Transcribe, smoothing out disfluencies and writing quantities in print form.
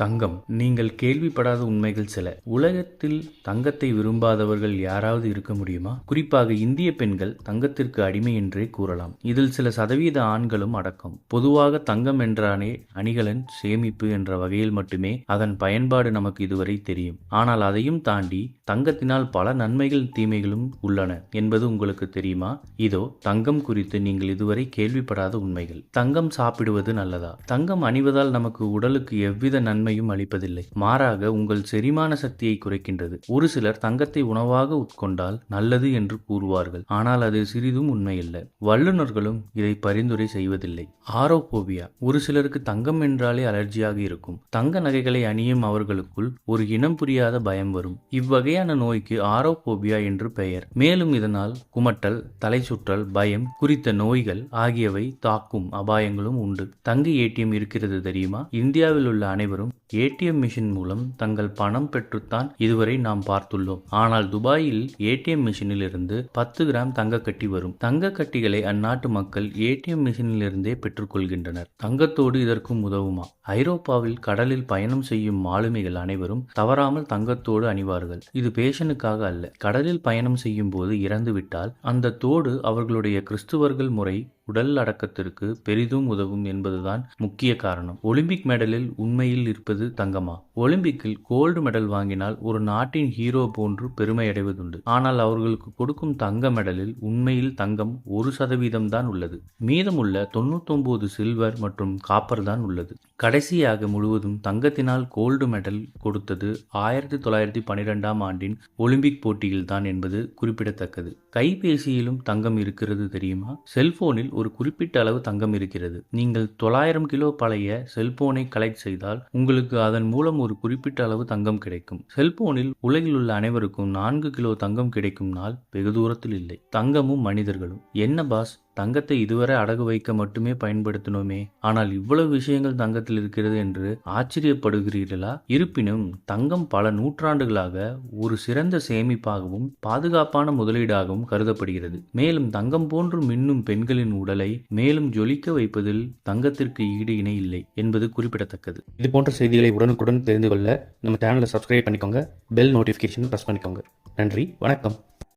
தங்கம். நீங்கள் கேள்விப்படாத உண்மைகள் சில. உலகத்தில் தங்கத்தை விரும்பாதவர்கள் யாராவது இருக்க முடியுமா? குறிப்பாக இந்திய பெண்கள் தங்கத்திற்கு அடிமை என்றே கூறலாம். இதில் சில சதவீத ஆண்களும் அடக்கம். பொதுவாக தங்கம் என்றானே அணிகலன், சேமிப்பு என்ற வகையில் மட்டுமே அதன் பயன்பாடு நமக்கு இதுவரை தெரியும். ஆனால் அதையும் தாண்டி தங்கத்தினால் பல நன்மைகள், தீமைகளும் உள்ளன என்பது உங்களுக்கு தெரியுமா? இதோ தங்கம் குறித்து நீங்கள் இதுவரை கேள்விப்படாத உண்மைகள். தங்கம் சாப்பிடுவது நல்லதா? தங்கம் அணிவதால் நமக்கு உடலுக்கு எவ்வித நன்மையும் அளிப்பதில்லை. மாறாக உங்கள் செரிமான சக்தியை குறைக்கின்றது. ஒரு சிலர் தங்கத்தை உணவாக உட்கொண்டால் நல்லது என்று கூறுவார்கள். ஆனால் அது சிறிதும் உண்மையில்லை. வல்லுநர்களும் இதை பரிந்துரை செய்வதில்லை. ஆரோபோபியா. ஒரு சிலருக்கு தங்கம் என்றாலே அலர்ஜியாக இருக்கும். தங்க நகைகளை அணியும் அவர்களுக்குள் ஒரு இனம் புரியாத பயம் வரும். இவ்வகையான நோய்க்கு ஆரோபோபியா என்று பெயர். மேலும் இதனால் குமட்டல், தலை சுற்றல், பயம் குறித்த நோய்கள் ஆகியவை தாக்கும் அபாயங்களும் உண்டு. தங்க ஏடிஎம் இருக்கிறது தெரியுமா? இந்தியாவில் உள்ள அனைவரும் ஏடிஎம் மிஷின் மூலம் தங்கள் பணம் பெற்றுத்தான் இதுவரை நாம் பார்த்துள்ளோம். ஆனால் துபாயில் ஏடிஎம் மிஷினில் இருந்து 10 கிராம் தங்க கட்டி வரும். தங்க கட்டிகளை அந்நாட்டு மக்கள் ஏடிஎம் மிஷினில் இருந்தே பெற்றுக்கொள்கின்றனர். தங்கத்தோடு இதற்கும் உதவுமா? ஐரோப்பாவில் கடலில் பயணம் செய்யும் மாலுமிகள் அனைவரும் தவறாமல் தங்கத்தோடு அணிவார்கள். இது பேஷனுக்காக அல்ல. கடலில் பயணம் செய்யும் போது இறந்துவிட்டால் அந்த தோடு அவர்களுடைய கிறிஸ்துவர்கள் முறை உடல் அடக்கத்திற்கு பெரிதும் உதவும் என்பதுதான் முக்கிய காரணம். ஒலிம்பிக் மெடலில் உண்மையில் இருப்பது தங்கமா? ஒலிம்பிக்கில் கோல்டு மெடல் வாங்கினால் ஒரு நாட்டின் ஹீரோ போன்று பெருமை அடைவதுண்டு. ஆனால் அவர்களுக்கு கொடுக்கும் தங்க மெடலில் உண்மையில் தங்கம் 1% தான் உள்ளது. மீதமுள்ள 99 சில்வர் மற்றும் காப்பர் தான் உள்ளது. கடைசியாக முழுவதும் தங்கத்தினால் கோல்டு மெடல் கொடுத்தது 1912ஆம் ஆண்டின் ஒலிம்பிக் போட்டியில்தான் என்பது குறிப்பிடத்தக்கது. கைபேசியிலும் தங்கம் இருக்கிறது தெரியுமா? செல்போனில் ஒரு குறிப்பிட்ட அளவு தங்கம் இருக்கிறது. நீங்கள் 900 கிலோ பழைய செல்போனை கலெக்ட் செய்தால் உங்களுக்கு அதன் மூலம் ஒரு குறிப்பிட்ட அளவு தங்கம் கிடைக்கும். செல்போனில் உலகில் உள்ள அனைவருக்கும் 4 கிலோ தங்கம் கிடைக்கும் நாள் வெகு தூரத்தில் இல்லை. தங்கமும் மனிதர்களும். என்ன பாஸ், தங்கத்தை இதுவரை அடகு வைக்க மட்டுமே பயன்படுத்தினோமே, ஆனால் இவ்வளவு விஷயங்கள் தங்கத்தில் இருக்கிறது என்று ஆச்சரியப்படுகிறீர்களா? இருப்பினும் தங்கம் பல நூற்றாண்டுகளாக ஒரு சிறந்த சேமிப்பாகவும் பாதுகாப்பான முதலீடாகவும் கருதப்படுகிறது. மேலும் தங்கம் போன்று மின்னும் பெண்களின் உடலை மேலும் ஜொலிக்க வைப்பதில் தங்கத்திற்கு ஈடு இணை இல்லை என்பது குறிப்பிடத்தக்கது. இது போன்ற செய்திகளை உடனுக்குடன் தெரிந்து கொள்ள நம்ம சேனலை சப்ஸ்கிரைப் பண்ணிக்கோங்க. பெல் நோட்டிஃபிகேஷன் பிரஸ் பண்ணிக்கோங்க. நன்றி, வணக்கம்.